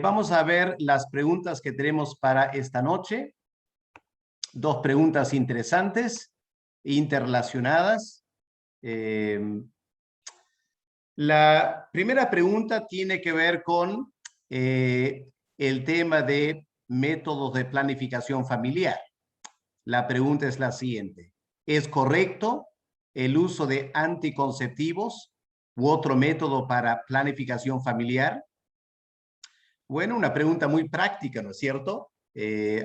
Vamos a ver las preguntas que tenemos para esta noche. Dos preguntas interesantes, interrelacionadas. La primera pregunta tiene que ver con el tema de métodos de planificación familiar. La pregunta es la siguiente. ¿Es correcto el uso de anticonceptivos u otro método para planificación familiar? Bueno, una pregunta muy práctica, ¿no es cierto?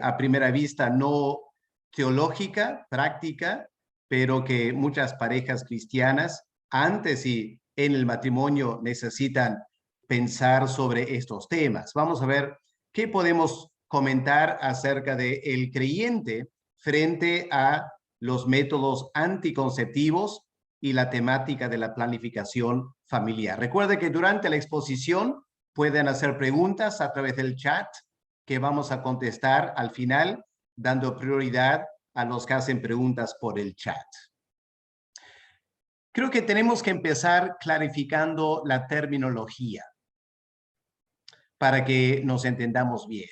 A primera vista no teológica, práctica, pero que muchas parejas cristianas antes y en el matrimonio necesitan pensar sobre estos temas. Vamos a ver qué podemos comentar acerca del creyente frente a los métodos anticonceptivos y la temática de la planificación familiar. Recuerde que durante la exposición pueden hacer preguntas a través del chat que vamos a contestar al final, dando prioridad a los que hacen preguntas por el chat. Creo que tenemos que empezar clarificando la terminología para que nos entendamos bien.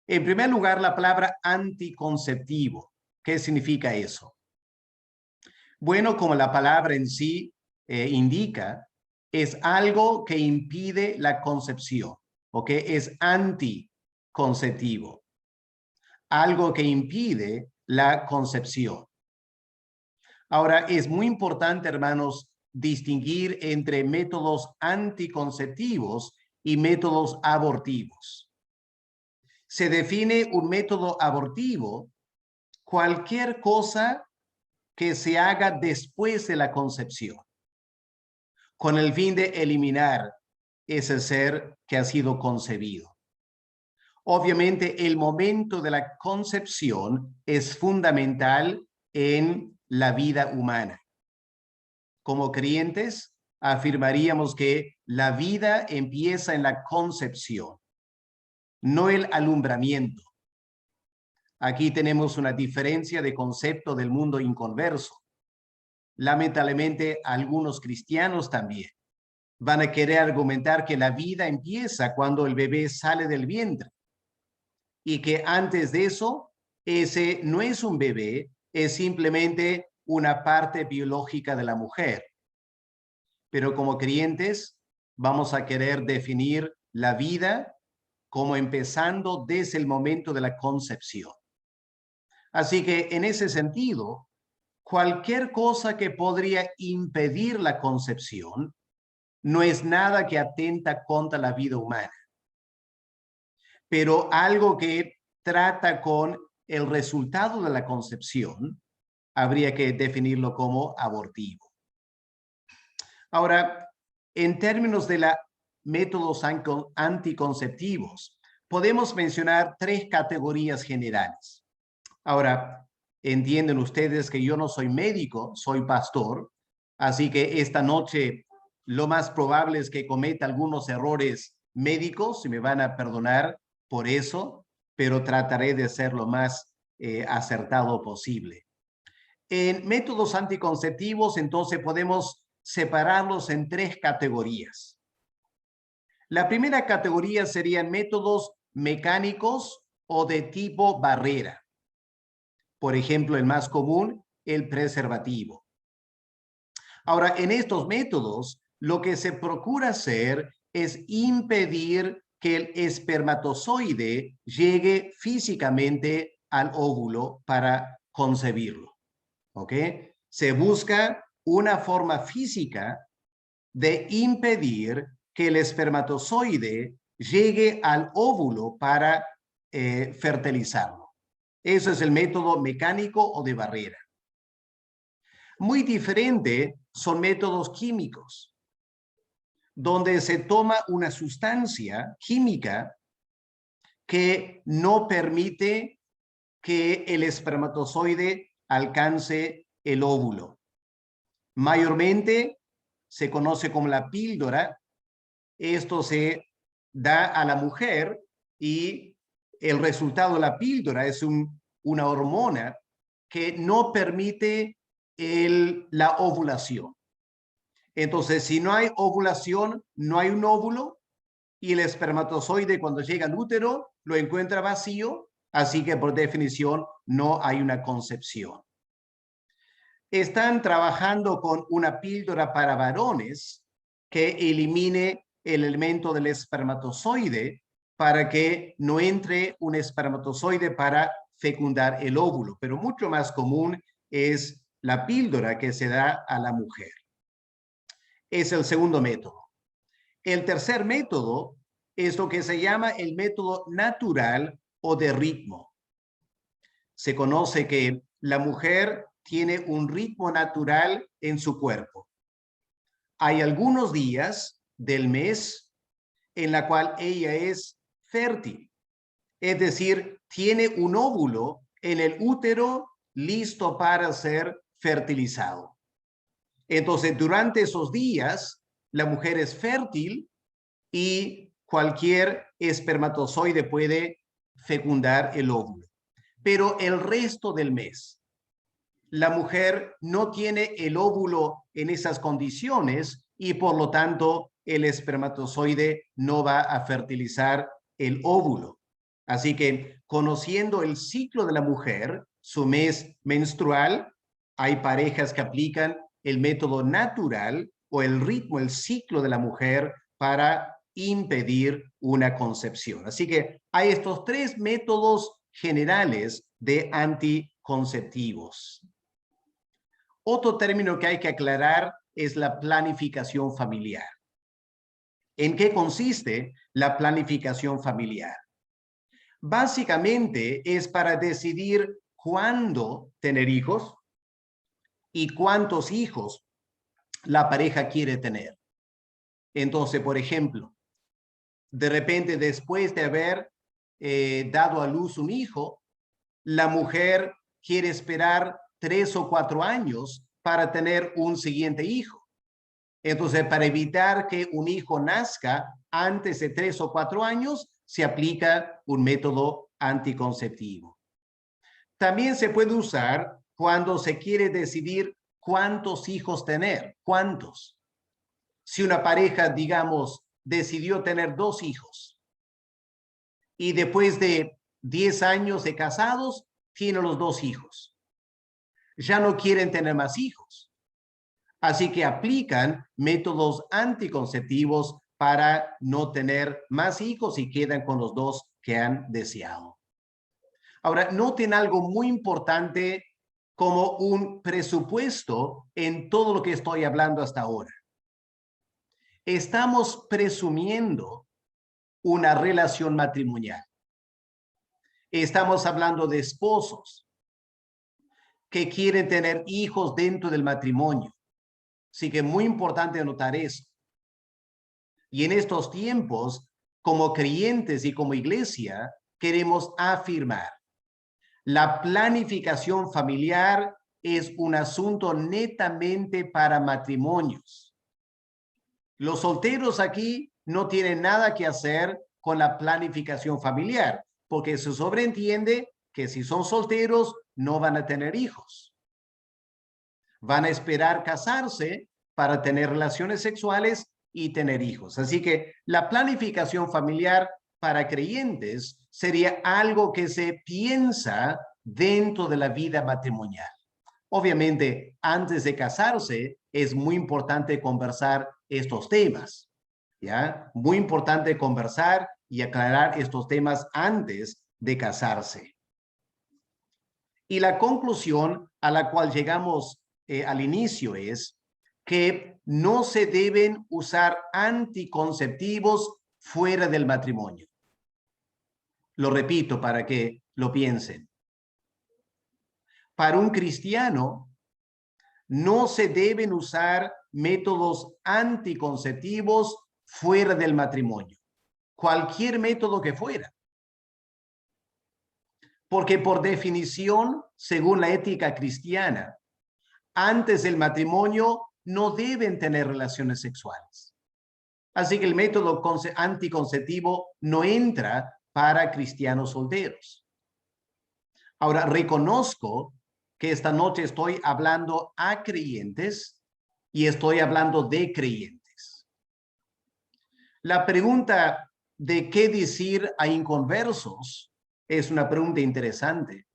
En primer lugar, la palabra anticonceptivo. ¿Qué significa eso? Bueno, como la palabra en sí indica, es algo que impide la concepción, ¿ok? Es anticonceptivo, algo que impide la concepción. Ahora, es muy importante, hermanos, distinguir entre métodos anticonceptivos y métodos abortivos. Se define un método abortivo cualquier cosa que se haga después de la concepción, con el fin de eliminar ese ser que ha sido concebido. Obviamente, el momento de la concepción es fundamental en la vida humana. Como creyentes, afirmaríamos que la vida empieza en la concepción, no el alumbramiento. Aquí tenemos una diferencia de concepto del mundo inconverso. Lamentablemente, algunos cristianos también van a querer argumentar que la vida empieza cuando el bebé sale del vientre y que antes de eso, ese no es un bebé, es simplemente una parte biológica de la mujer. Pero como creyentes, vamos a querer definir la vida como empezando desde el momento de la concepción. Así que en ese sentido, cualquier cosa que podría impedir la concepción no es nada que atenta contra la vida humana, pero algo que trata con el resultado de la concepción, habría que definirlo como abortivo. Ahora, en términos de los métodos anticonceptivos, podemos mencionar tres categorías generales. Ahora, entienden ustedes que yo no soy médico, soy pastor, así que esta noche lo más probable es que cometa algunos errores médicos, y me van a perdonar por eso, pero trataré de ser lo más acertado posible. En métodos anticonceptivos, entonces, podemos separarlos en tres categorías. La primera categoría serían métodos mecánicos o de tipo barrera. Por ejemplo, el más común, el preservativo. Ahora, en estos métodos, lo que se procura hacer es impedir que el espermatozoide llegue físicamente al óvulo para concebirlo. ¿Ok? Se busca una forma física de impedir que el espermatozoide llegue al óvulo para fertilizarlo. Eso es el método mecánico o de barrera. Muy diferente son métodos químicos, donde se toma una sustancia química que no permite que el espermatozoide alcance el óvulo. Mayormente se conoce como la píldora. Esto se da a la mujer y el resultado de la píldora es una hormona que no permite la ovulación. Entonces, si no hay ovulación, no hay un óvulo y el espermatozoide cuando llega al útero lo encuentra vacío, así que por definición no hay una concepción. Están trabajando con una píldora para varones que elimine el elemento del espermatozoide para que no entre un espermatozoide para fecundar el óvulo, pero mucho más común es la píldora que se da a la mujer. Es el segundo método. El tercer método es lo que se llama el método natural o de ritmo. Se conoce que la mujer tiene un ritmo natural en su cuerpo. Hay algunos días del mes en la cual ella es fértil, es decir, tiene un óvulo en el útero listo para ser fertilizado. Entonces, durante esos días, la mujer es fértil y cualquier espermatozoide puede fecundar el óvulo. Pero el resto del mes, la mujer no tiene el óvulo en esas condiciones y por lo tanto el espermatozoide no va a fertilizar el óvulo. Así que conociendo el ciclo de la mujer, su mes menstrual, hay parejas que aplican el método natural o el ritmo, el ciclo de la mujer para impedir una concepción. Así que hay estos tres métodos generales de anticonceptivos. Otro término que hay que aclarar es la planificación familiar. ¿En qué consiste la planificación familiar? Básicamente es para decidir cuándo tener hijos y cuántos hijos la pareja quiere tener. Entonces, por ejemplo, de repente después de haber dado a luz un hijo, la mujer quiere esperar 3 o 4 años para tener un siguiente hijo. Entonces, para evitar que un hijo nazca antes de 3 o 4 años, se aplica un método anticonceptivo. También se puede usar cuando se quiere decidir cuántos hijos tener, cuántos. Si una pareja, digamos, decidió tener 2 hijos y después de 10 años de casados, tiene los 2 hijos. Ya no quieren tener más hijos. Así que aplican métodos anticonceptivos para no tener más hijos y quedan con los 2 que han deseado. Ahora, noten algo muy importante como un presupuesto en todo lo que estoy hablando hasta ahora. Estamos presumiendo una relación matrimonial. Estamos hablando de esposos que quieren tener hijos dentro del matrimonio. Así que es muy importante anotar eso. Y en estos tiempos, como creyentes y como iglesia, queremos afirmar: la planificación familiar es un asunto netamente para matrimonios. Los solteros aquí no tienen nada que hacer con la planificación familiar, porque se sobreentiende que si son solteros no van a tener hijos. Van a esperar casarse para tener relaciones sexuales y tener hijos. Así que la planificación familiar para creyentes sería algo que se piensa dentro de la vida matrimonial. Obviamente, antes de casarse, es muy importante conversar estos temas, ¿ya? Muy importante conversar y aclarar estos temas antes de casarse. Y la conclusión a la cual llegamos al inicio es que no se deben usar anticonceptivos fuera del matrimonio. Lo repito para que lo piensen. Para un cristiano, no se deben usar métodos anticonceptivos fuera del matrimonio. Cualquier método que fuera. Porque por definición, según la ética cristiana, antes del matrimonio no deben tener relaciones sexuales. Así que el método anticonceptivo no entra para cristianos solteros. Ahora, reconozco que esta noche estoy hablando a creyentes y estoy hablando de creyentes. La pregunta de qué decir a inconversos es una pregunta interesante.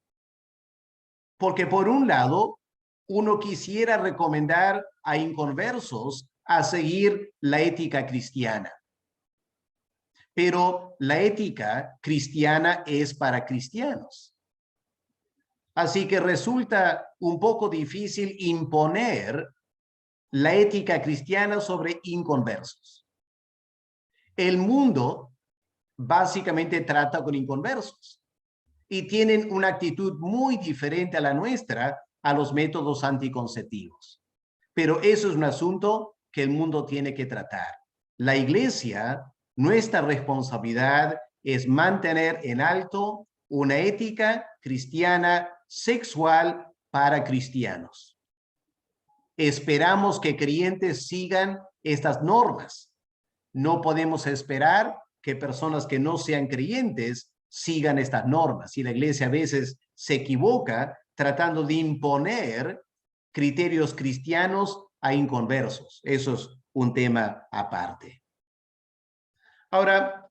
Porque por un lado, uno quisiera recomendar a inconversos a seguir la ética cristiana. Pero la ética cristiana es para cristianos. Así que resulta un poco difícil imponer la ética cristiana sobre inconversos. El mundo básicamente trata con inconversos y tienen una actitud muy diferente a la nuestra a los métodos anticonceptivos. Pero eso es un asunto que el mundo tiene que tratar. La iglesia, nuestra responsabilidad es mantener en alto una ética cristiana sexual para cristianos. Esperamos que creyentes sigan estas normas. No podemos esperar que personas que no sean creyentes sigan estas normas. Y la iglesia a veces se equivoca tratando de imponer criterios cristianos a inconversos. Eso es un tema aparte. Ahora,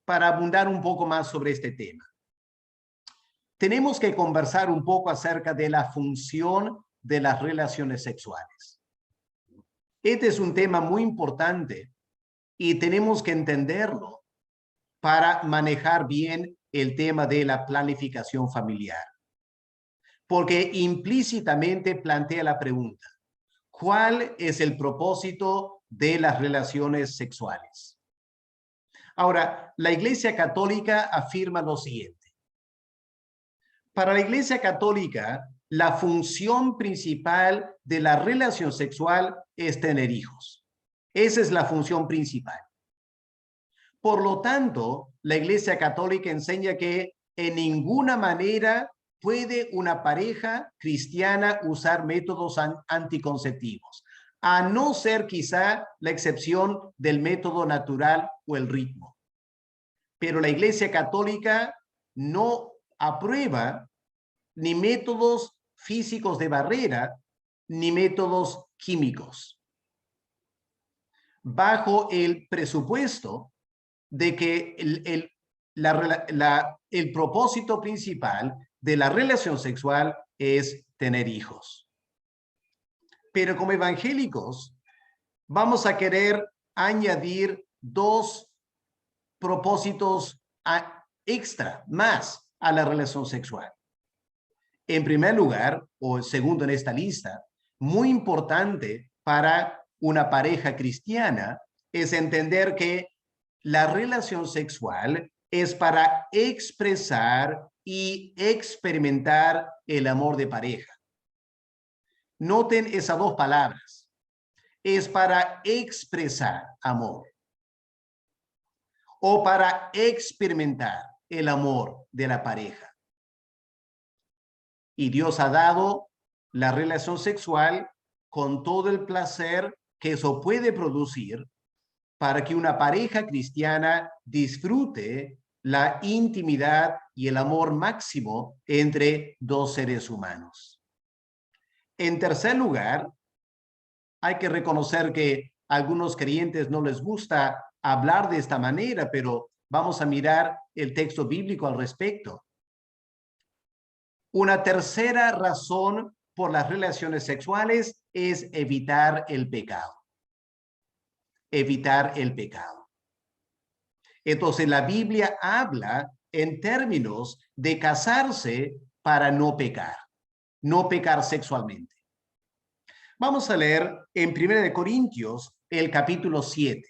para abundar un poco más sobre este tema, tenemos que conversar un poco acerca de la función de las relaciones sexuales. Este es un tema muy importante y tenemos que entenderlo para manejar bien el tema de la planificación familiar. Porque implícitamente plantea la pregunta, ¿cuál es el propósito de las relaciones sexuales? Ahora, la Iglesia Católica afirma lo siguiente. Para la Iglesia Católica, la función principal de la relación sexual es tener hijos. Esa es la función principal. Por lo tanto, la Iglesia Católica enseña que en ninguna manera puede una pareja cristiana usar métodos anticonceptivos, a no ser quizá la excepción del método natural o el ritmo. Pero la Iglesia Católica no aprueba ni métodos físicos de barrera, ni métodos químicos. Bajo el presupuesto de que el propósito principal de la relación sexual es tener hijos. Pero como evangélicos vamos a querer añadir dos propósitos extra más a la relación sexual. En primer lugar, o segundo en esta lista, muy importante para una pareja cristiana es entender que la relación sexual es para expresar y experimentar el amor de pareja. Noten esas dos palabras. Es para expresar amor o para experimentar el amor de la pareja. Y Dios ha dado la relación sexual con todo el placer que eso puede producir para que una pareja cristiana disfrute la intimidad y el amor máximo entre dos seres humanos. En tercer lugar, hay que reconocer que a algunos creyentes no les gusta hablar de esta manera, pero vamos a mirar el texto bíblico al respecto. Una tercera razón por las relaciones sexuales es evitar el pecado. Evitar el pecado. Entonces la Biblia habla en términos de casarse para no pecar sexualmente. Vamos a leer en 1 Corintios el capítulo 7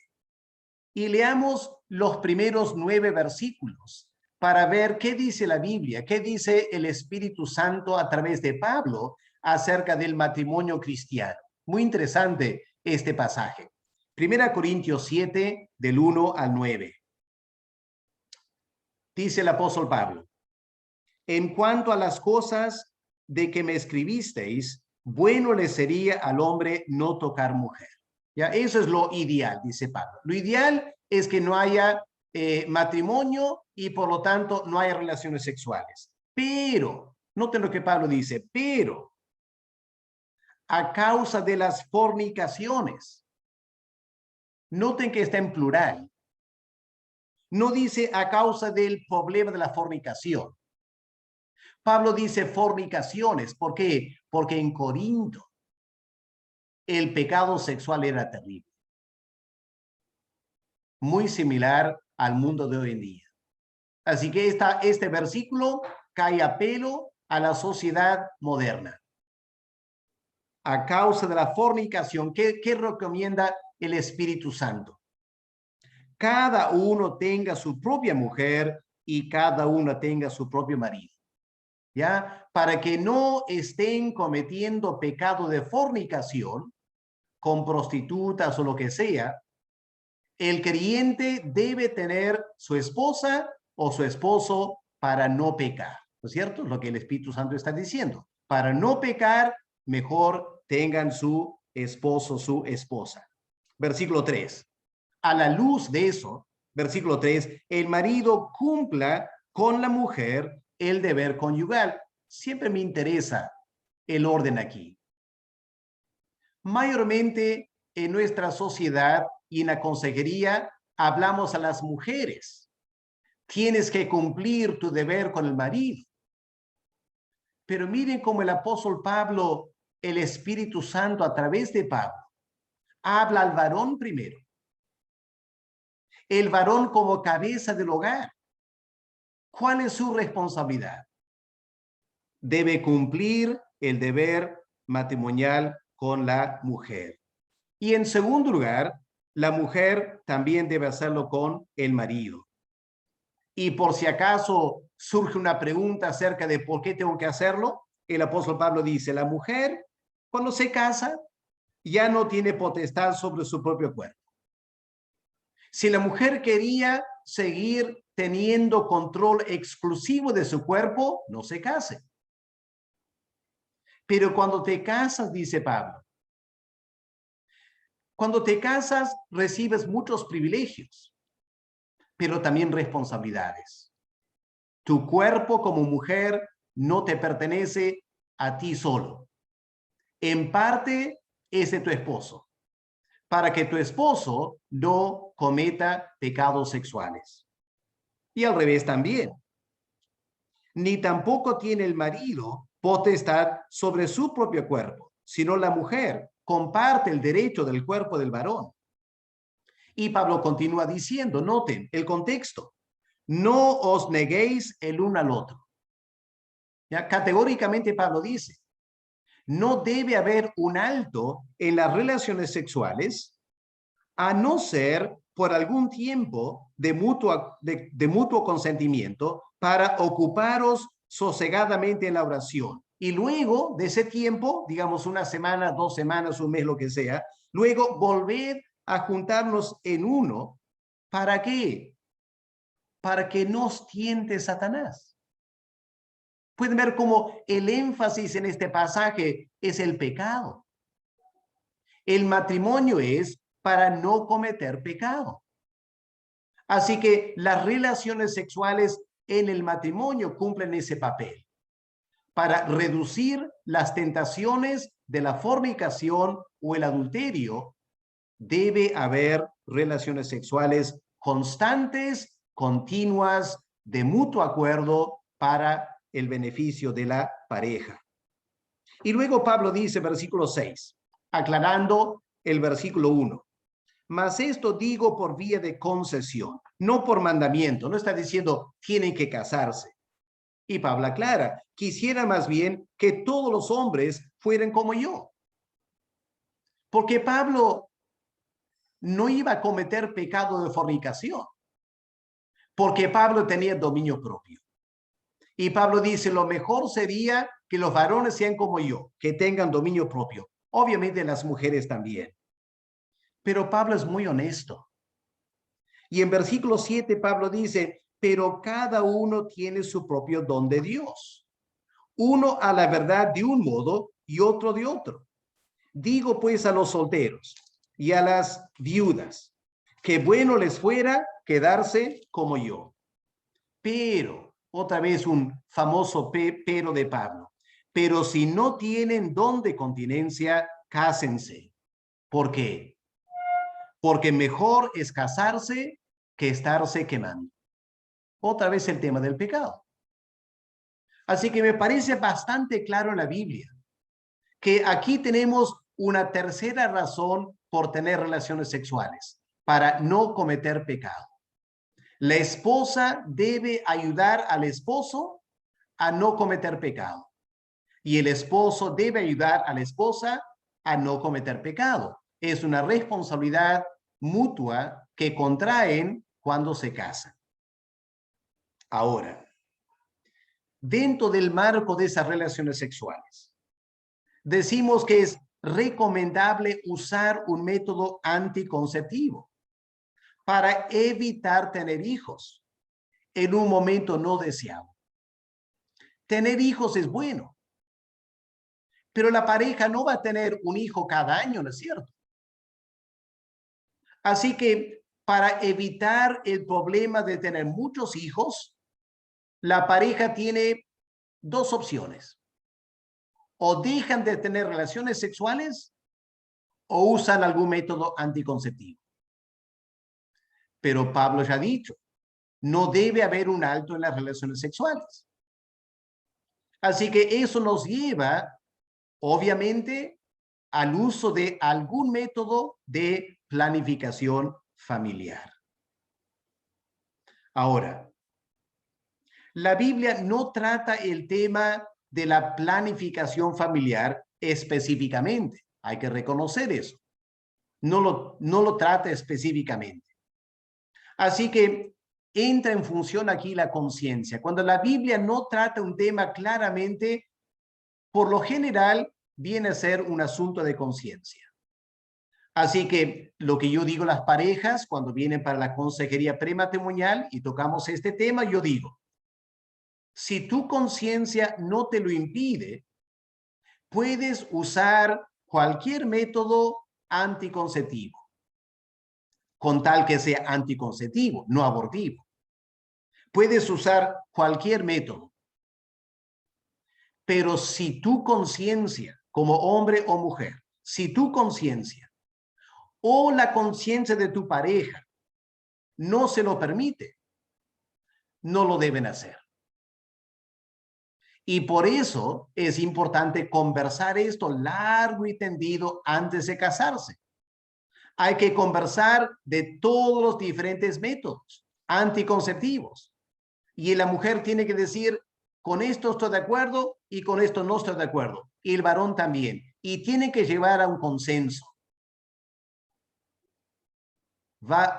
y leamos los primeros 9 versículos para ver qué dice la Biblia, qué dice el Espíritu Santo a través de Pablo acerca del matrimonio cristiano. Muy interesante este pasaje. 1 Corintios 7, del 1 al 9. Dice el apóstol Pablo, en cuanto a las cosas de que me escribisteis, bueno le sería al hombre no tocar mujer. ¿Ya? Eso es lo ideal, dice Pablo. Lo ideal es que no haya matrimonio y por lo tanto no haya relaciones sexuales. Pero, noten lo que Pablo dice, pero a causa de las fornicaciones, noten que está en plural, No dice a causa del problema de la fornicación. Pablo dice fornicaciones. ¿Por qué? Porque en Corinto el pecado sexual era terrible. Muy similar al mundo de hoy en día. Así que este versículo cae a pelo a la sociedad moderna. A causa de la fornicación, ¿qué recomienda el Espíritu Santo? Cada uno tenga su propia mujer y cada uno tenga su propio marido. ¿Ya? Para que no estén cometiendo pecado de fornicación con prostitutas o lo que sea, el creyente debe tener su esposa o su esposo para no pecar. ¿No es cierto? Lo que el Espíritu Santo está diciendo. Para no pecar, mejor tengan su esposo, su esposa. Versículo 3. A la luz de eso, versículo 3, el marido cumpla con la mujer el deber conyugal. Siempre me interesa el orden aquí. Mayormente en nuestra sociedad y en la consejería hablamos a las mujeres. Tienes que cumplir tu deber con el marido. Pero miren cómo el apóstol Pablo, el Espíritu Santo a través de Pablo, habla al varón primero. El varón como cabeza del hogar. ¿Cuál es su responsabilidad? Debe cumplir el deber matrimonial con la mujer. Y en segundo lugar, la mujer también debe hacerlo con el marido. Y por si acaso surge una pregunta acerca de por qué tengo que hacerlo, el apóstol Pablo dice, la mujer cuando se casa ya no tiene potestad sobre su propio cuerpo. Si la mujer quería seguir teniendo control exclusivo de su cuerpo, no se case. Pero cuando te casas, dice Pablo, cuando te casas recibes muchos privilegios, pero también responsabilidades. Tu cuerpo como mujer no te pertenece a ti solo. En parte es de tu esposo, para que tu esposo no cometa pecados sexuales. Y al revés también. Ni tampoco tiene el marido potestad sobre su propio cuerpo, sino la mujer comparte el derecho del cuerpo del varón. Y Pablo continúa diciendo, noten el contexto, no os neguéis el uno al otro. ¿Ya? Categóricamente Pablo dice, no debe haber un alto en las relaciones sexuales a no ser por algún tiempo de mutuo consentimiento para ocuparos sosegadamente en la oración. Y luego de ese tiempo, digamos una semana, 2 semanas, un mes, lo que sea, luego volver a juntarnos en uno. ¿Para qué? Para que nos tiente Satanás. Pueden ver cómo el énfasis en este pasaje es el pecado. El matrimonio es para no cometer pecado. Así que las relaciones sexuales en el matrimonio cumplen ese papel para reducir las tentaciones de la fornicación o el adulterio. Debe haber relaciones sexuales constantes, continuas, de mutuo acuerdo para el beneficio de la pareja. Y luego Pablo dice, versículo 6, aclarando el versículo 1. Mas esto digo por vía de concesión, no por mandamiento. No está diciendo tienen que casarse. Y Pablo aclara, quisiera más bien que todos los hombres fueran como yo. Porque Pablo no iba a cometer pecado de fornicación. Porque Pablo tenía dominio propio. Y Pablo dice, lo mejor sería que los varones sean como yo, que tengan dominio propio. Obviamente las mujeres también. Pero Pablo es muy honesto. Y en versículo 7 Pablo dice, pero cada uno tiene su propio don de Dios. Uno a la verdad de un modo y otro de otro. Digo pues a los solteros y a las viudas, que bueno les fuera quedarse como yo. Pero, otra vez un famoso pero de Pablo, pero si no tienen don de continencia, cásense. ¿Por qué? Porque mejor es casarse que estarse quemando. Otra vez el tema del pecado. Así que me parece bastante claro en la Biblia que aquí tenemos una tercera razón por tener relaciones sexuales, para no cometer pecado. La esposa debe ayudar al esposo a no cometer pecado. Y el esposo debe ayudar a la esposa a no cometer pecado. Es una responsabilidad mutua que contraen cuando se casan. Ahora, dentro del marco de esas relaciones sexuales, decimos que es recomendable usar un método anticonceptivo para evitar tener hijos en un momento no deseado. Tener hijos es bueno, pero la pareja no va a tener un hijo cada año, ¿no es cierto? Así que para evitar el problema de tener muchos hijos, la pareja tiene dos opciones. O dejan de tener relaciones sexuales o usan algún método anticonceptivo. Pero Pablo ya ha dicho, no debe haber un alto en las relaciones sexuales. Así que eso nos lleva, obviamente, al uso de algún método de planificación familiar. Ahora, la Biblia no trata el tema de la planificación familiar específicamente. Hay que reconocer eso. No lo trata específicamente. Así que entra en función aquí la conciencia. Cuando la Biblia no trata un tema claramente, por lo general viene a ser un asunto de conciencia. Así que lo que yo digo a las parejas cuando vienen para la consejería prematrimonial y tocamos este tema, yo digo, si tu conciencia no te lo impide, puedes usar cualquier método anticonceptivo, con tal que sea anticonceptivo, no abortivo. Puedes usar cualquier método, pero si tu conciencia, como hombre o mujer, si tu conciencia o la conciencia de tu pareja no se lo permite, no lo deben hacer. Y por eso es importante conversar esto largo y tendido antes de casarse. Hay que conversar de todos los diferentes métodos anticonceptivos. Y la mujer tiene que decir, con esto estoy de acuerdo y con esto no estoy de acuerdo. Y el varón también. Y tiene que llevar a un consenso.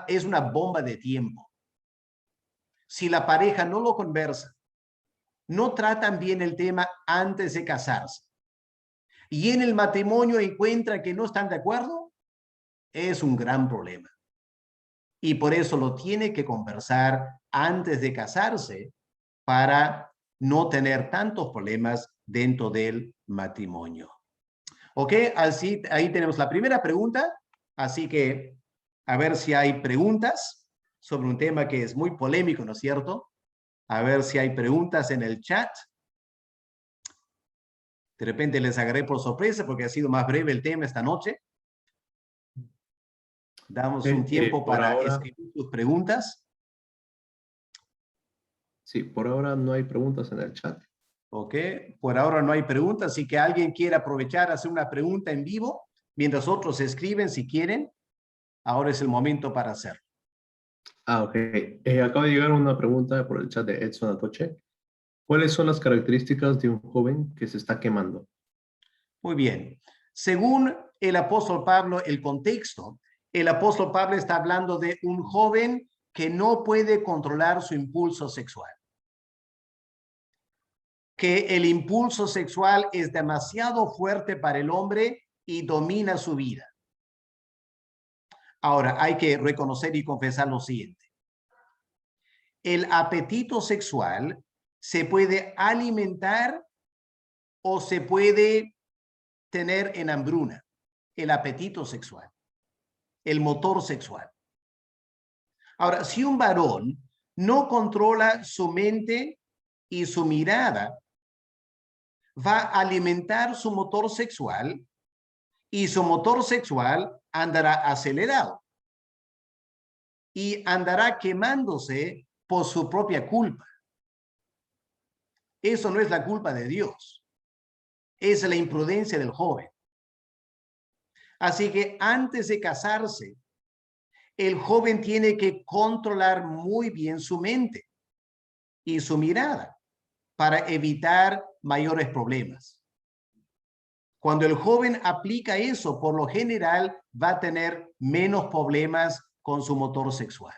Es una bomba de tiempo. Si la pareja no lo conversa, no tratan bien el tema antes de casarse, y en el matrimonio encuentran que no están de acuerdo, es un gran problema. Y por eso lo tiene que conversar antes de casarse para no tener tantos problemas dentro del matrimonio. ¿Ok? Así, ahí tenemos la primera pregunta. Así que a ver si hay preguntas sobre un tema que es muy polémico, ¿no es cierto? A ver si hay preguntas en el chat. De repente les agarré por sorpresa porque ha sido más breve el tema esta noche. Damos un tiempo Por para ahora, escribir sus preguntas. sí, por ahora no hay preguntas en el chat. Ok, por ahora no hay preguntas. Si que alguien quiere aprovechar, hacer una pregunta en vivo, mientras otros escriben si quieren, ahora es el momento para hacerlo. Ok. Acaba de llegar una pregunta por el chat de Edson Atoche. ¿Cuáles son las características de un joven que se está quemando? Muy bien. Según el apóstol Pablo, el contexto, el apóstol Pablo está hablando de un joven que no puede controlar su impulso sexual. Que el impulso sexual es demasiado fuerte para el hombre y domina su vida. Ahora, hay que reconocer y confesar lo siguiente. El apetito sexual se puede alimentar o se puede tener en hambruna. El apetito sexual, el motor sexual. Ahora, si un varón no controla su mente y su mirada, va a alimentar su motor sexual y su motor sexual andará acelerado. y andará quemándose por su propia culpa. Eso no es la culpa de Dios, es la imprudencia del joven. Así que antes de casarse, el joven tiene que controlar muy bien su mente y su mirada para evitar mayores problemas. Cuando el joven aplica eso, por lo general va a tener menos problemas con su motor sexual.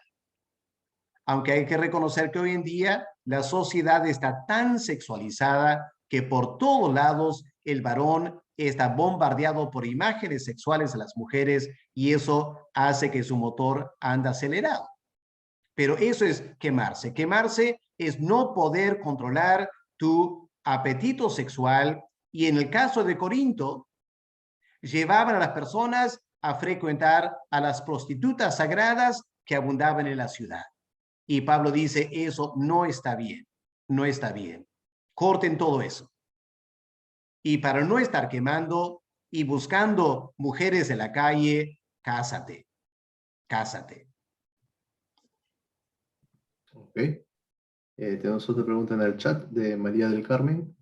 Aunque hay que reconocer que hoy en día la sociedad está tan sexualizada que por todos lados el varón está bombardeado por imágenes sexuales de las mujeres y eso hace que su motor ande acelerado. Pero eso es quemarse. Quemarse es no poder controlar tu apetito sexual y en el caso de Corinto, llevaban a las personas a frecuentar a las prostitutas sagradas que abundaban en la ciudad. Y Pablo dice, eso no está bien, no está bien. Corten todo eso. Y para no estar quemando y buscando mujeres de la calle, cásate, cásate. Ok. Tenemos otra pregunta en el chat de María del Carmen.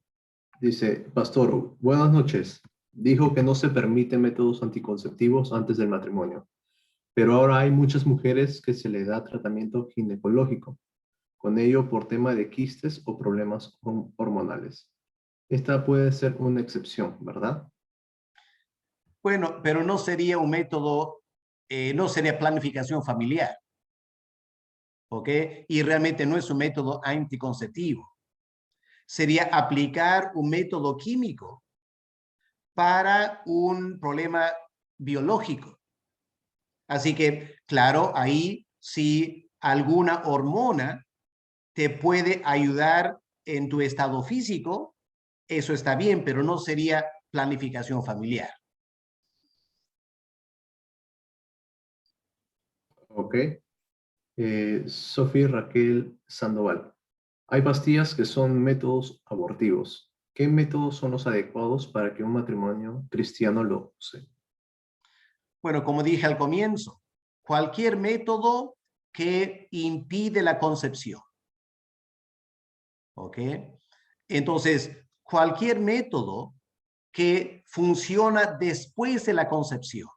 Dice, Pastor, buenas noches. Dijo que no se permiten métodos anticonceptivos antes del matrimonio, pero ahora hay muchas mujeres que se les da tratamiento ginecológico, con ello por tema de quistes o problemas hormonales. Esta puede ser una excepción, ¿verdad? Bueno, pero no sería un método, no sería planificación familiar, ¿ok? Y realmente no es un método anticonceptivo. Sería aplicar un método químico para un problema biológico. Así que, claro, ahí si alguna hormona te puede ayudar en tu estado físico, eso está bien, pero no sería planificación familiar. Ok. Sofía Raquel Sandoval. Hay pastillas que son métodos abortivos. ¿Qué métodos son los adecuados para que un matrimonio cristiano lo use? Bueno, como dije al comienzo, cualquier método que impide la concepción. ¿Ok? Entonces, cualquier método que funciona después de la concepción.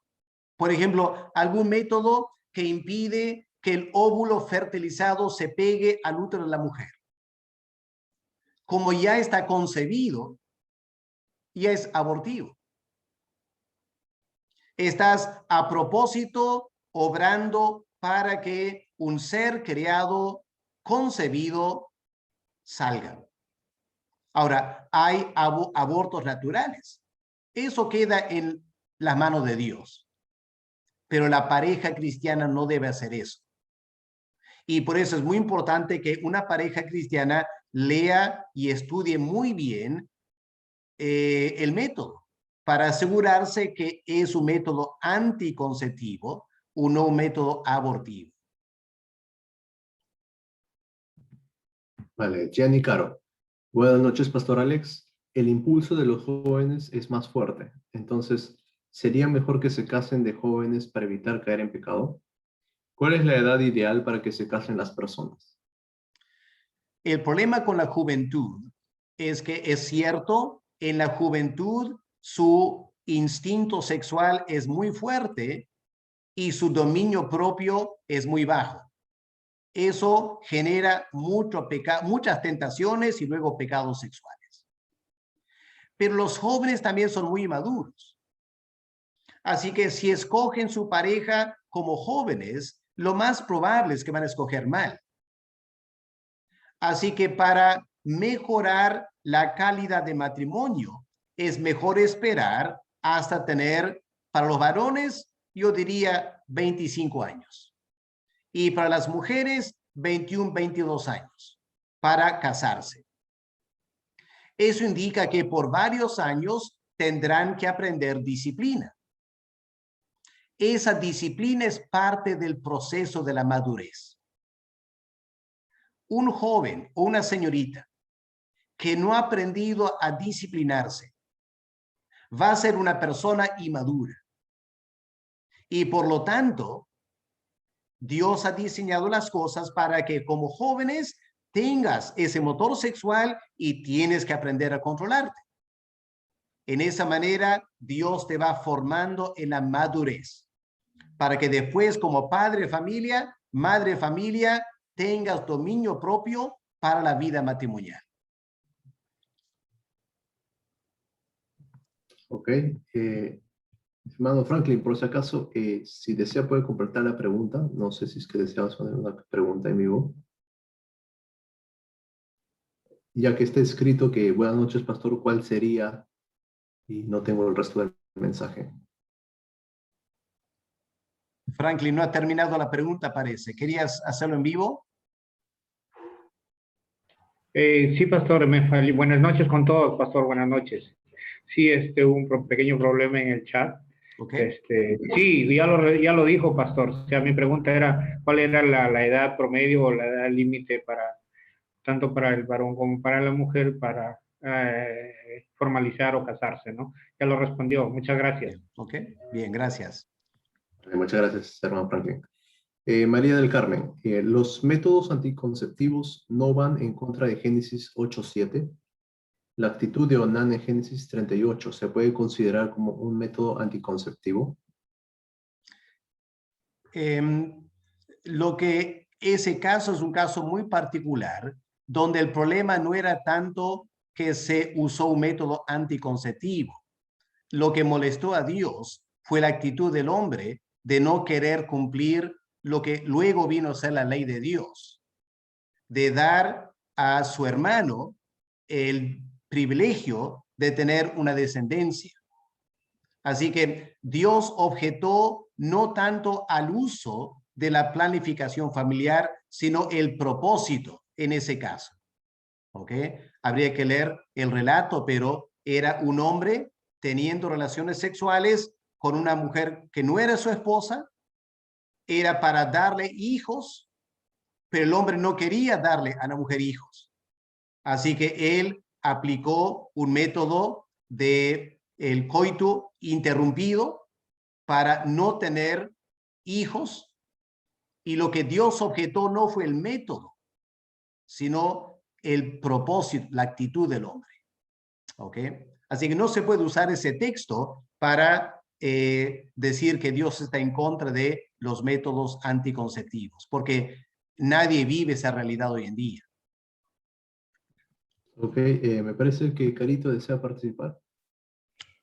Por ejemplo, algún método que impide que el óvulo fertilizado se pegue al útero de la mujer. Como ya está concebido, ya es abortivo. Estás a propósito obrando para que un ser creado, concebido, salga. Ahora, hay abortos naturales. Eso queda en las manos de Dios. Pero la pareja cristiana no debe hacer eso. Y por eso es muy importante que una pareja cristiana lea y estudie muy bien el método para asegurarse que es un método anticonceptivo o no un método abortivo. Vale, Gianni Caro. Buenas noches, Pastor Alex. El impulso de los jóvenes es más fuerte. Entonces, ¿sería mejor que se casen de jóvenes para evitar caer en pecado? ¿Cuál es la edad ideal para que se casen las personas? El problema con la juventud es que es cierto, en la juventud su instinto sexual es muy fuerte y su dominio propio es muy bajo. Eso genera muchas tentaciones y luego pecados sexuales. Pero los jóvenes también son muy maduros. Así que si escogen su pareja como jóvenes, lo más probable es que van a escoger mal. Así que para mejorar la calidad de matrimonio, es mejor esperar hasta tener, para los varones, yo diría 25 años. Y para las mujeres, 21, 22 años para casarse. Eso indica que por varios años tendrán que aprender disciplina. Esa disciplina es parte del proceso de la madurez. Un joven o una señorita que no ha aprendido a disciplinarse va a ser una persona inmadura y por lo tanto Dios ha diseñado las cosas para que como jóvenes tengas ese motor sexual y tienes que aprender a controlarte. En esa manera, Dios te va formando en la madurez, para que después como padre de familia, madre de familia, tengas dominio propio para la vida matrimonial. Ok. Hermano Franklin, por si acaso, si desea puede completar la pregunta. No sé si es que deseas poner una pregunta en vivo. Ya que está escrito que buenas noches, pastor, ¿cuál sería? Y no tengo el resto del mensaje. Franklin, no ha terminado la pregunta, parece. ¿Querías hacerlo en vivo? Sí, pastor, buenas noches con todos, pastor, buenas noches. Sí, hubo un pequeño problema en el chat. Okay. Sí, ya lo dijo, pastor. O sea, mi pregunta era, ¿cuál era la edad promedio o la edad límite para, tanto para el varón como para la mujer, para formalizar o casarse, ¿no? Ya lo respondió. Muchas gracias. Ok, bien, gracias. Muchas gracias, hermano Franklin. María del Carmen, los métodos anticonceptivos no van en contra de Génesis 8:7. La actitud de Onán en Génesis 38 se puede considerar como un método anticonceptivo. Lo que ese caso es un caso muy particular, donde el problema no era tanto que se usó un método anticonceptivo. Lo que molestó a Dios fue la actitud del hombre de no querer cumplir lo que luego vino a ser la ley de Dios, de dar a su hermano el privilegio de tener una descendencia. Así que Dios objetó no tanto al uso de la planificación familiar, sino el propósito en ese caso. ¿Ok? Habría que leer el relato, pero era un hombre teniendo relaciones sexuales con una mujer que no era su esposa, era para darle hijos, pero el hombre no quería darle a la mujer hijos. Así que él aplicó un método de el coito interrumpido para no tener hijos, y lo que Dios objetó no fue el método, sino el propósito, la actitud del hombre. ¿Ok? Así que no se puede usar ese texto para decir que Dios está en contra de los métodos anticonceptivos, porque nadie vive esa realidad hoy en día. Ok, me parece que Carito desea participar.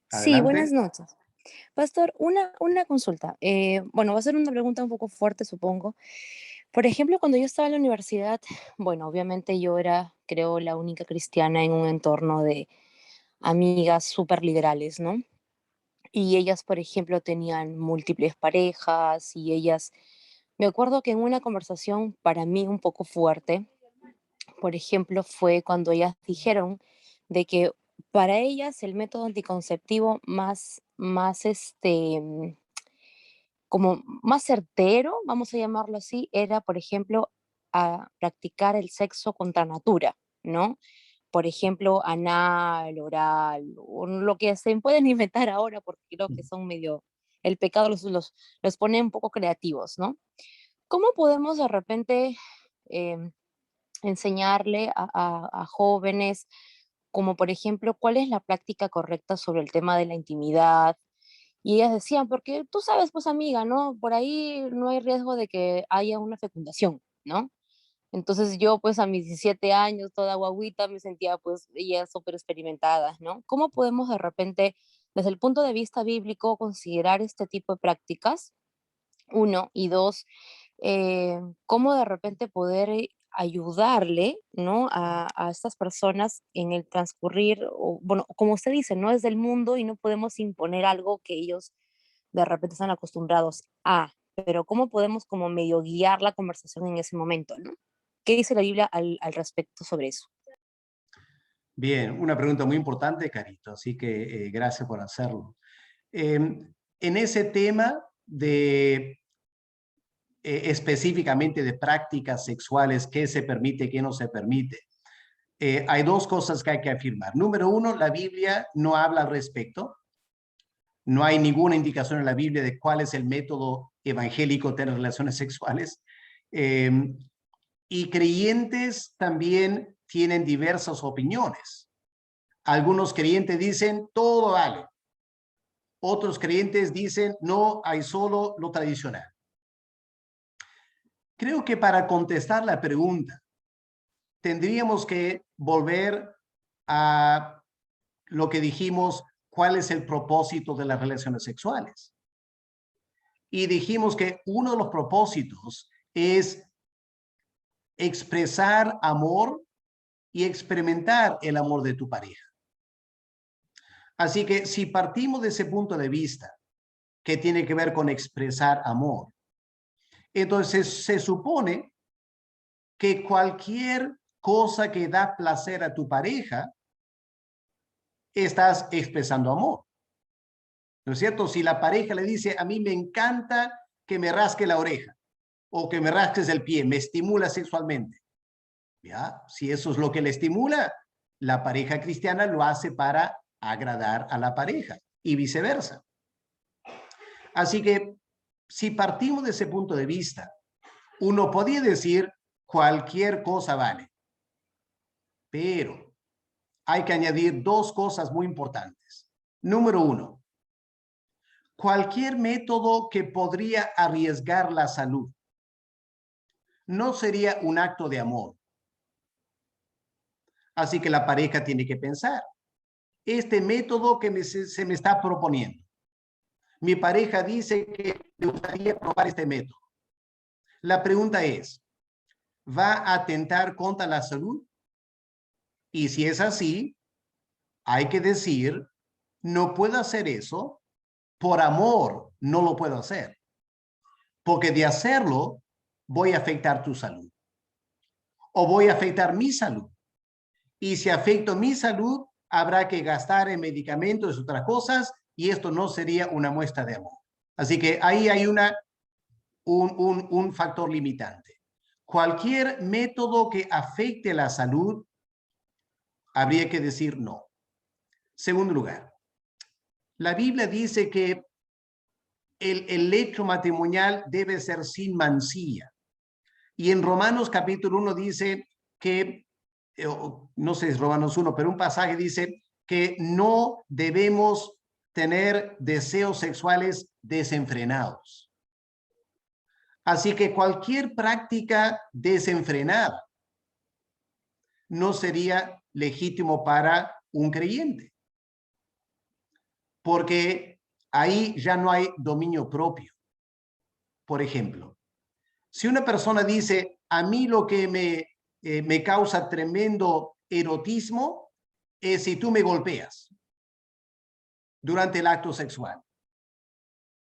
Sí, buenas Adelante. noches. Pastor, una consulta. Bueno, va a ser una pregunta un poco fuerte, supongo. Por ejemplo, cuando yo estaba en la universidad, bueno, obviamente yo era, creo, la única cristiana en un entorno de amigas súper liberales, ¿no? Y ellas, por ejemplo, tenían múltiples parejas y ellas, me acuerdo que en una conversación para mí un poco fuerte, por ejemplo, fue cuando ellas dijeron de que para ellas el método anticonceptivo como más certero, vamos a llamarlo así, era, por ejemplo, a practicar el sexo contra natura, ¿no? Por ejemplo, anal, oral, o lo que se pueden inventar ahora, porque creo que son medio, el pecado los pone un poco creativos, ¿no? ¿Cómo podemos de repente em, enseñarle a jóvenes, como por ejemplo, cuál es la práctica correcta sobre el tema de la intimidad? Y ellas decían, porque tú sabes, pues amiga, ¿no? Por ahí no hay riesgo de que haya una fecundación, ¿no? Entonces yo pues a mis 17 años, toda guaguita, me sentía pues ellas súper experimentadas, ¿no? ¿Cómo podemos de repente, desde el punto de vista bíblico, considerar este tipo de prácticas? Uno, y dos, cómo de repente poder ayudarle, ¿no? A estas personas en el transcurrir, o, bueno, como usted dice, no es del mundo y no podemos imponer algo que ellos de repente están acostumbrados a, pero cómo podemos como medio guiar la conversación en ese momento, ¿no? ¿Qué dice la Biblia al respecto sobre eso? Bien, una pregunta muy importante, Carito, así que gracias por hacerlo. En ese tema de específicamente de prácticas sexuales, qué se permite, qué no se permite, hay dos cosas que hay que afirmar. Número uno, la Biblia no habla al respecto. No hay ninguna indicación en la Biblia de cuál es el método evangélico de tener relaciones sexuales. Y creyentes también tienen diversas opiniones. Algunos creyentes dicen, todo vale. Otros creyentes dicen, no, hay solo lo tradicional. Creo que para contestar la pregunta, tendríamos que volver a lo que dijimos, cuál es el propósito de las relaciones sexuales. Y dijimos que uno de los propósitos es expresar amor y experimentar el amor de tu pareja. Así que si partimos de ese punto de vista, que tiene que ver con expresar amor, entonces se supone que cualquier cosa que da placer a tu pareja, estás expresando amor. ¿No es cierto? Si la pareja le dice, a mí me encanta que me rasque la oreja o que me rasques el pie, me estimula sexualmente. ¿Ya? Si eso es lo que le estimula, la pareja cristiana lo hace para agradar a la pareja y viceversa. Así que si partimos de ese punto de vista, uno podría decir cualquier cosa vale. Pero hay que añadir dos cosas muy importantes. Número uno, cualquier método que podría arriesgar la salud no sería un acto de amor. Así que la pareja tiene que pensar, este método que se me está proponiendo, mi pareja dice que le gustaría probar este método. La pregunta es, ¿va a atentar contra la salud? Y si es así, hay que decir, no puedo hacer eso, por amor no lo puedo hacer. Porque de hacerlo, voy a afectar tu salud. O voy a afectar mi salud. Y si afecto mi salud, habrá que gastar en medicamentos y otras cosas, y esto no sería una muestra de amor. Así que ahí hay un factor limitante. Cualquier método que afecte la salud, habría que decir no. Segundo lugar, la Biblia dice que el lecho matrimonial debe ser sin mancilla. Y en Romanos capítulo 1 dice que, no sé si es Romanos 1, pero un pasaje dice que no debemos tener deseos sexuales desenfrenados. Así que cualquier práctica desenfrenada no sería legítimo para un creyente. Porque ahí ya no hay dominio propio. Por ejemplo, si una persona dice, a mí lo que me causa tremendo erotismo es si tú me golpeas durante el acto sexual.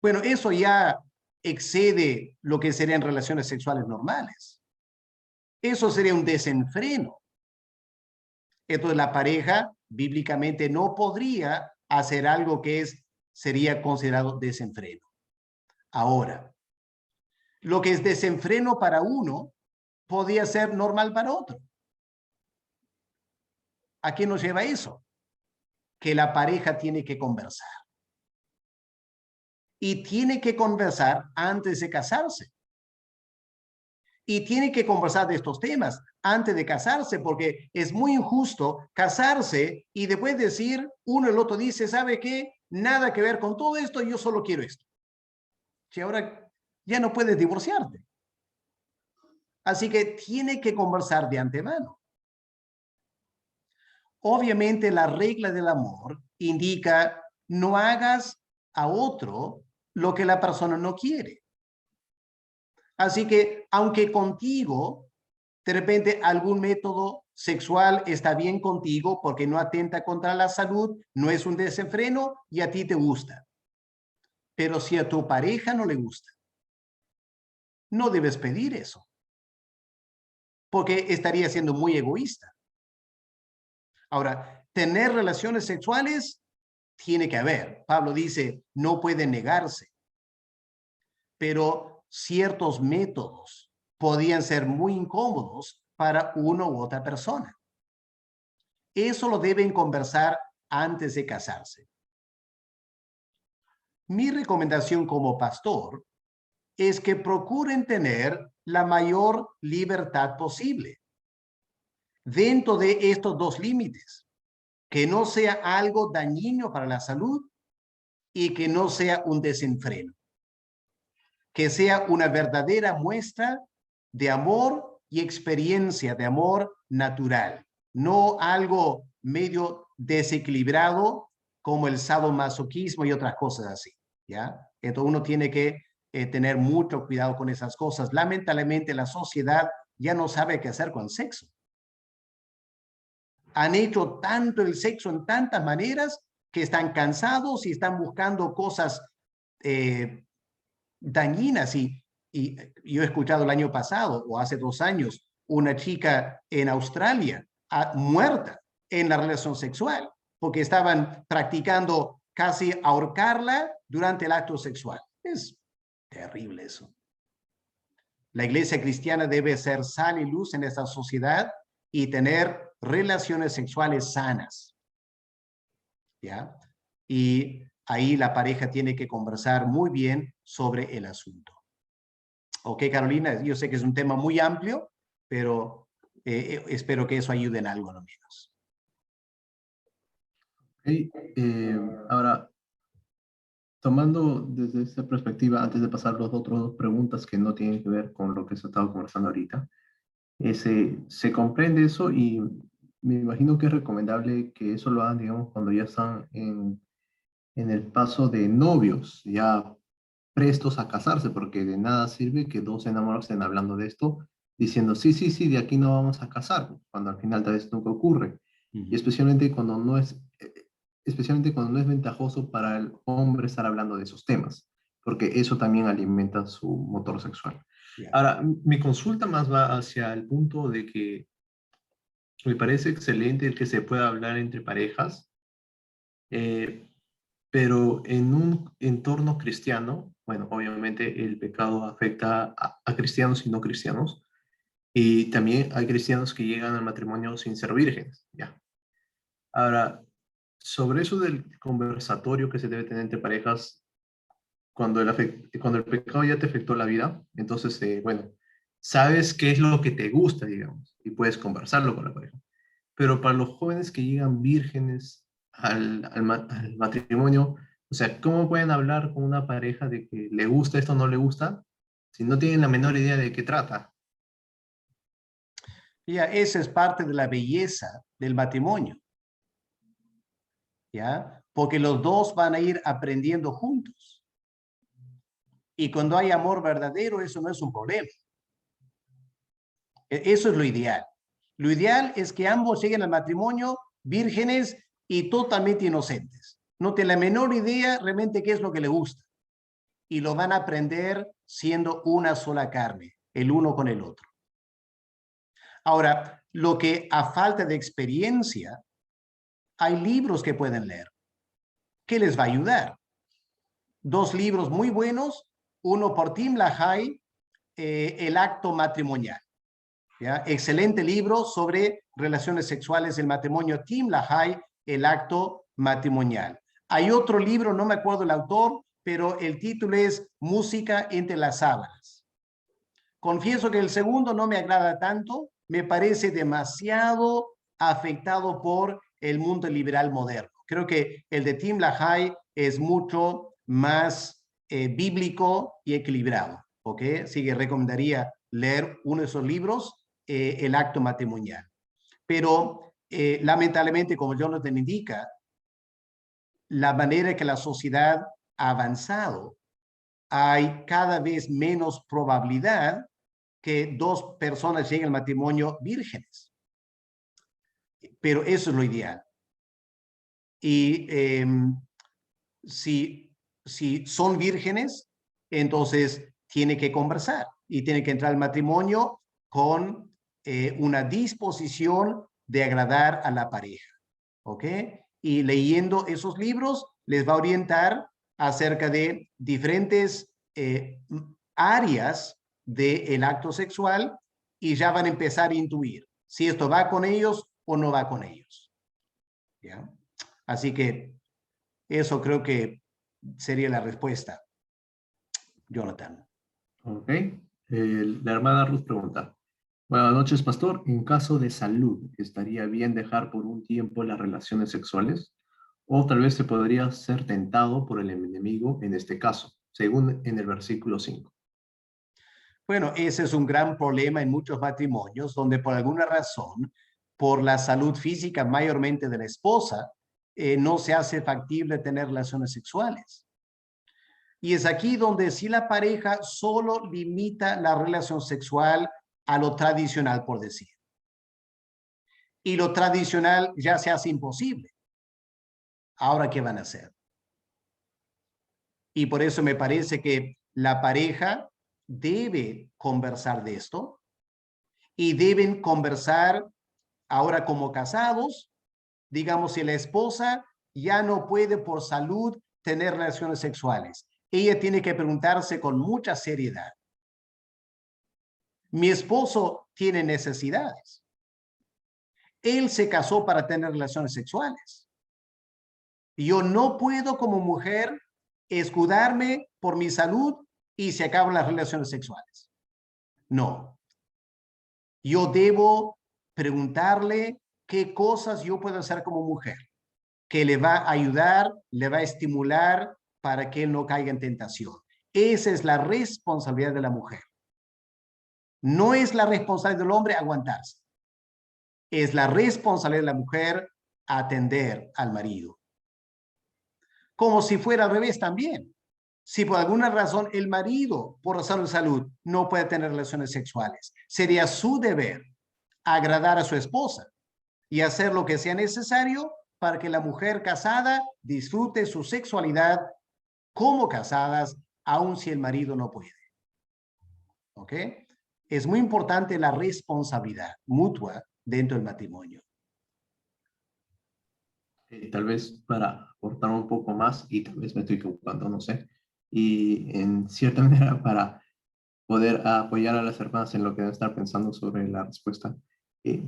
Bueno, eso ya excede lo que serían relaciones sexuales normales. Eso sería un desenfreno. Entonces la pareja bíblicamente no podría hacer algo que sería considerado desenfreno. Ahora, lo que es desenfreno para uno podría ser normal para otro. ¿A qué nos lleva eso? Que la pareja tiene que conversar. Y tiene que conversar antes de casarse. Y tiene que conversar de estos temas antes de casarse, porque es muy injusto casarse y después decir, uno el otro dice, ¿sabe qué? Nada que ver con todo esto, yo solo quiero esto. Si ahora ya no puedes divorciarte. Así que tiene que conversar de antemano. Obviamente la regla del amor indica no hagas a otro lo que la persona no quiere. Así que aunque contigo, de repente algún método sexual está bien contigo porque no atenta contra la salud, no es un desenfreno y a ti te gusta. Pero si a tu pareja no le gusta, no debes pedir eso. Porque estaría siendo muy egoísta. Ahora, tener relaciones sexuales tiene que haber. Pablo dice, no puede negarse. Pero ciertos métodos podían ser muy incómodos para una u otra persona. Eso lo deben conversar antes de casarse. Mi recomendación como pastor es que procuren tener la mayor libertad posible dentro de estos dos límites, que no sea algo dañino para la salud y que no sea un desenfreno, que sea una verdadera muestra de amor y experiencia de amor natural, no algo medio desequilibrado como el sadomasoquismo y otras cosas así, ¿ya? Entonces uno tiene que tener mucho cuidado con esas cosas. Lamentablemente la sociedad ya no sabe qué hacer con sexo. Han hecho tanto el sexo en tantas maneras que están cansados y están buscando cosas dañinas. Y yo he escuchado el año pasado o hace 2 años una chica en Australia muerta en la relación sexual porque estaban practicando casi ahorcarla durante el acto sexual. Es terrible eso. La iglesia cristiana debe ser sal y luz en esta sociedad y tener relaciones sexuales sanas, ¿ya? Y ahí la pareja tiene que conversar muy bien sobre el asunto. Ok, Carolina, yo sé que es un tema muy amplio, pero espero que eso ayude en algo, no menos. Okay, ahora, tomando desde esta perspectiva, antes de pasar a las otras 2 preguntas que no tienen que ver con lo que se ha estado conversando ahorita, se comprende eso y me imagino que es recomendable que eso lo hagan, digamos, cuando ya están en el paso de novios, ya prestos a casarse, porque de nada sirve que 2 enamorados estén hablando de esto, diciendo, sí, sí, sí, de aquí no vamos a casar, cuando al final tal vez nunca ocurre. Y especialmente cuando no es ventajoso para el hombre estar hablando de esos temas, porque eso también alimenta su motor sexual. Yeah. Ahora, mi consulta más va hacia el punto de que me parece excelente el que se pueda hablar entre parejas, pero en un entorno cristiano, bueno, obviamente el pecado afecta a cristianos y no cristianos, y también hay cristianos que llegan al matrimonio sin ser vírgenes, ¿ya? Ahora, sobre eso del conversatorio que se debe tener entre parejas, cuando el pecado ya te afectó la vida, entonces, bueno, sabes qué es lo que te gusta, digamos, y puedes conversarlo con la pareja. Pero para los jóvenes que llegan vírgenes al matrimonio, o sea, ¿cómo pueden hablar con una pareja de que le gusta esto o no le gusta si no tienen la menor idea de qué trata? Ya, esa es parte de la belleza del matrimonio, ¿ya? Porque los dos van a ir aprendiendo juntos. Y cuando hay amor verdadero, eso no es un problema. Eso es lo ideal. Lo ideal es que ambos lleguen al matrimonio vírgenes y totalmente inocentes. No tienen la menor idea realmente qué es lo que le gusta. Y lo van a aprender siendo una sola carne, el uno con el otro. Ahora, lo que a falta de experiencia, hay libros que pueden leer. ¿Qué les va a ayudar? 2 libros muy buenos, uno por Tim LaHaye, El acto matrimonial. ¿Ya? Excelente libro sobre relaciones sexuales del matrimonio, Tim LaHaye, El acto matrimonial. Hay otro libro, no me acuerdo el autor, pero el título es Música entre las sábanas. Confieso que el segundo no me agrada tanto, me parece demasiado afectado por el mundo liberal moderno. Creo que el de Tim LaHaye es mucho más bíblico y equilibrado, ¿ok? Así que recomendaría leer uno de esos libros, El acto matrimonial. Pero lamentablemente, como Jonathan indica, la manera que la sociedad ha avanzado, hay cada vez menos probabilidad que 2 personas lleguen al matrimonio vírgenes. Pero eso es lo ideal. Y si son vírgenes, entonces tiene que conversar y tiene que entrar al matrimonio con una disposición de agradar a la pareja. ¿Ok? Y leyendo esos libros les va a orientar acerca de diferentes áreas del acto sexual y ya van a empezar a intuir si esto va con ellos o no va con ellos. ¿Ya? Así que eso creo que sería la respuesta, Jonathan. Ok. La hermana Ruth pregunta. Buenas noches, pastor. En caso de salud, ¿estaría bien dejar por un tiempo las relaciones sexuales? O tal vez se podría ser tentado por el enemigo en este caso, según en el versículo 5. Bueno, ese es un gran problema en muchos matrimonios donde por alguna razón, por la salud física mayormente de la esposa, no se hace factible tener relaciones sexuales. Y es aquí donde si la pareja solo limita la relación sexual a lo tradicional, por decir. Y lo tradicional ya se hace imposible. Ahora, ¿qué van a hacer? Y por eso me parece que la pareja debe conversar de esto y deben conversar ahora como casados. Digamos, si la esposa ya no puede por salud tener relaciones sexuales, ella tiene que preguntarse con mucha seriedad. Mi esposo tiene necesidades. Él se casó para tener relaciones sexuales. Yo no puedo como mujer escudarme por mi salud y se acaban las relaciones sexuales. No. Yo debo preguntarle qué cosas yo puedo hacer como mujer, que le va a ayudar, le va a estimular para que él no caiga en tentación. Esa es la responsabilidad de la mujer. No es la responsabilidad del hombre aguantarse. Es la responsabilidad de la mujer atender al marido. Como si fuera al revés también. Si por alguna razón el marido, por razón de salud, no puede tener relaciones sexuales, sería su deber agradar a su esposa y hacer lo que sea necesario para que la mujer casada disfrute su sexualidad como casadas, aun si el marido no puede. ¿Ok? Es muy importante la responsabilidad mutua dentro del matrimonio. Tal vez para aportar un poco más, y tal vez me estoy equivocando, no sé, y en cierta manera para poder apoyar a las hermanas en lo que deben estar pensando sobre la respuesta.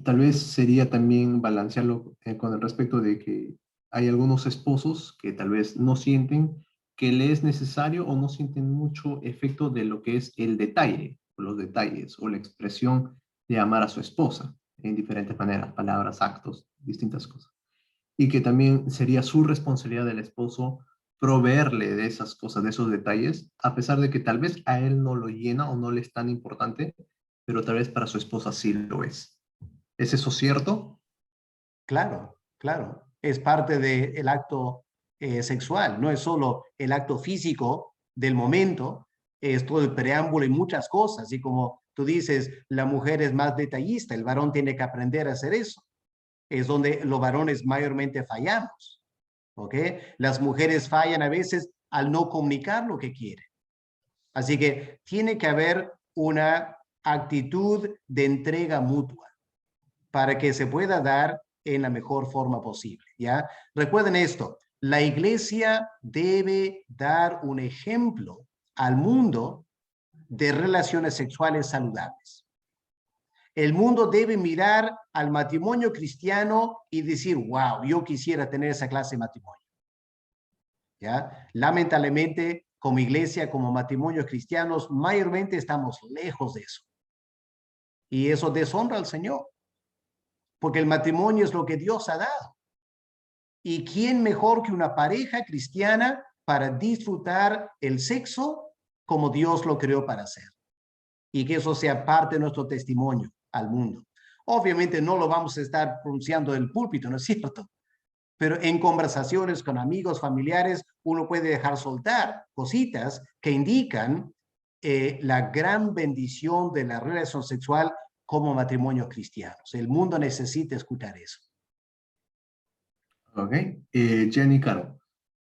Tal vez sería también balancearlo con el respecto de que hay algunos esposos que tal vez no sienten que le es necesario o no sienten mucho efecto de lo que es el detalle, o los detalles, o la expresión de amar a su esposa en diferentes maneras, palabras, actos, distintas cosas. Y que también sería su responsabilidad del esposo proveerle de esas cosas, de esos detalles, a pesar de que tal vez a él no lo llena o no le es tan importante, pero tal vez para su esposa sí lo es. ¿Es eso cierto? Claro, claro. Es parte del acto sexual. No es solo el acto físico del momento, es todo el preámbulo y muchas cosas. Y como tú dices, la mujer es más detallista, el varón tiene que aprender a hacer eso. Es donde los varones mayormente fallamos. ¿Ok? Las mujeres fallan a veces al no comunicar lo que quieren. Así que tiene que haber una actitud de entrega mutua para que se pueda dar en la mejor forma posible, ¿ya? Recuerden esto, la iglesia debe dar un ejemplo al mundo de relaciones sexuales saludables. El mundo debe mirar al matrimonio cristiano y decir, wow, yo quisiera tener esa clase de matrimonio. ¿Ya? Lamentablemente, como iglesia, como matrimonios cristianos, mayormente estamos lejos de eso. Y eso deshonra al Señor, porque el matrimonio es lo que Dios ha dado. ¿Y quién mejor que una pareja cristiana para disfrutar el sexo como Dios lo creó para hacer? Y que eso sea parte de nuestro testimonio al mundo. Obviamente no lo vamos a estar pronunciando del púlpito, ¿no es cierto? Pero en conversaciones con amigos, familiares, uno puede dejar soltar cositas que indican la gran bendición de la relación sexual como matrimonios cristianos. El mundo necesita escuchar eso. Ok. Jenny Caro.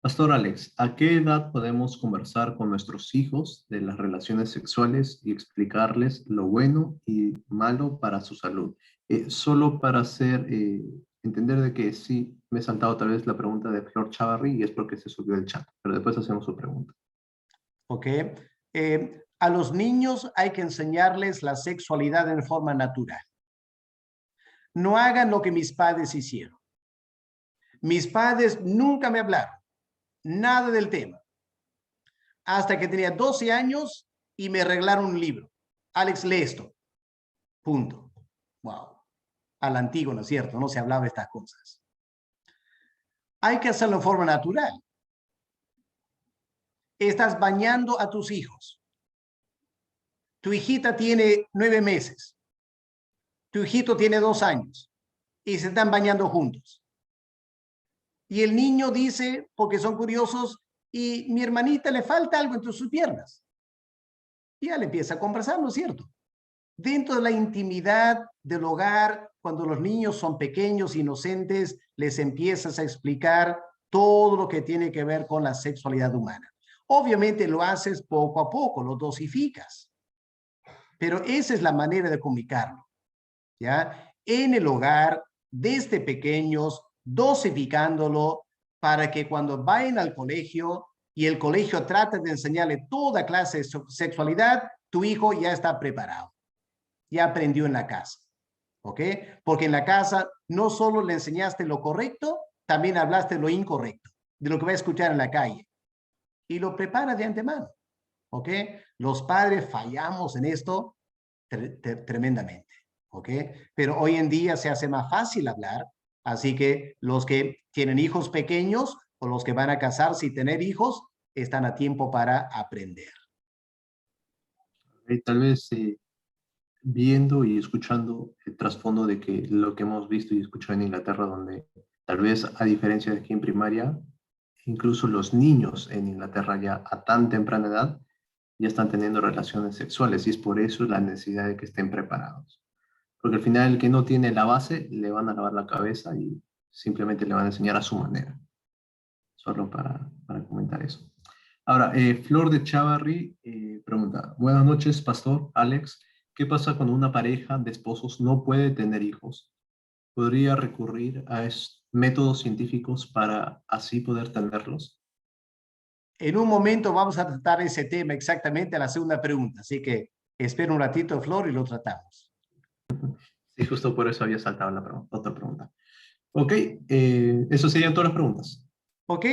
Pastor Alex, ¿a qué edad podemos conversar con nuestros hijos de las relaciones sexuales y explicarles lo bueno y malo para su salud? Solo para hacer entender de que sí, me he saltado tal vez la pregunta de Flor Chavarri y es porque se subió el chat, pero después hacemos su pregunta. ¿Ok? A los niños hay que enseñarles la sexualidad en forma natural. No hagan lo que mis padres hicieron. Mis padres nunca me hablaron nada del tema. hasta que tenía 12 años y me regalaron un libro. Alex, lee esto. Punto. Wow. A la antigua, ¿no es cierto? No se hablaba de estas cosas. Hay que hacerlo en forma natural. Estás bañando a tus hijos. Tu hijita tiene 9 meses. Tu hijito tiene 2 años. Y se están bañando juntos. Y el niño dice, porque son curiosos, y mi hermanita le falta algo entre sus piernas. Y ya le empieza a conversar, ¿no es cierto? Dentro de la intimidad del hogar, cuando los niños son pequeños, inocentes, les empiezas a explicar todo lo que tiene que ver con la sexualidad humana. Obviamente lo haces poco a poco, lo dosificas. Pero esa es la manera de comunicarlo, ¿ya? En el hogar, desde pequeños, dosificándolo para que cuando vayan al colegio y el colegio trate de enseñarle toda clase de sexualidad, tu hijo ya está preparado. Ya aprendió en la casa, ¿ok? Porque en la casa no solo le enseñaste lo correcto, también hablaste lo incorrecto, de lo que va a escuchar en la calle. Y lo prepara de antemano, ¿ok? Los padres fallamos en esto tremendamente, ¿ok? Pero hoy en día se hace más fácil hablar, así que los que tienen hijos pequeños o los que van a casarse y tener hijos están a tiempo para aprender. Tal vez viendo y escuchando el trasfondo de que lo que hemos visto y escuchado en Inglaterra, donde tal vez a diferencia de aquí en primaria, incluso los niños en Inglaterra ya a tan temprana edad ya están teniendo relaciones sexuales y es por eso la necesidad de que estén preparados. Porque al final el que no tiene la base le van a lavar la cabeza y simplemente le van a enseñar a su manera. Solo para comentar eso. Ahora, Flor de Chavarri pregunta, buenas noches, Pastor Alex. ¿Qué pasa cuando una pareja de esposos no puede tener hijos? ¿Podría recurrir a métodos científicos para así poder tenerlos? En un momento vamos a tratar ese tema exactamente a la segunda pregunta, así que espera un ratito, Flor, y lo tratamos. Sí, justo por eso había saltado la otra pregunta. Ok, eso serían todas las preguntas. ¿Ok?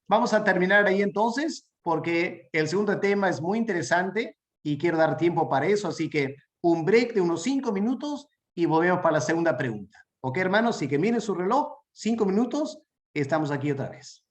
Vamos a terminar ahí entonces, porque el segundo tema es muy interesante y quiero dar tiempo para eso, así que un break de unos 5 minutos y volvemos para la segunda pregunta. ¿Ok, hermanos? Así que miren su reloj, 5 minutos, estamos aquí otra vez.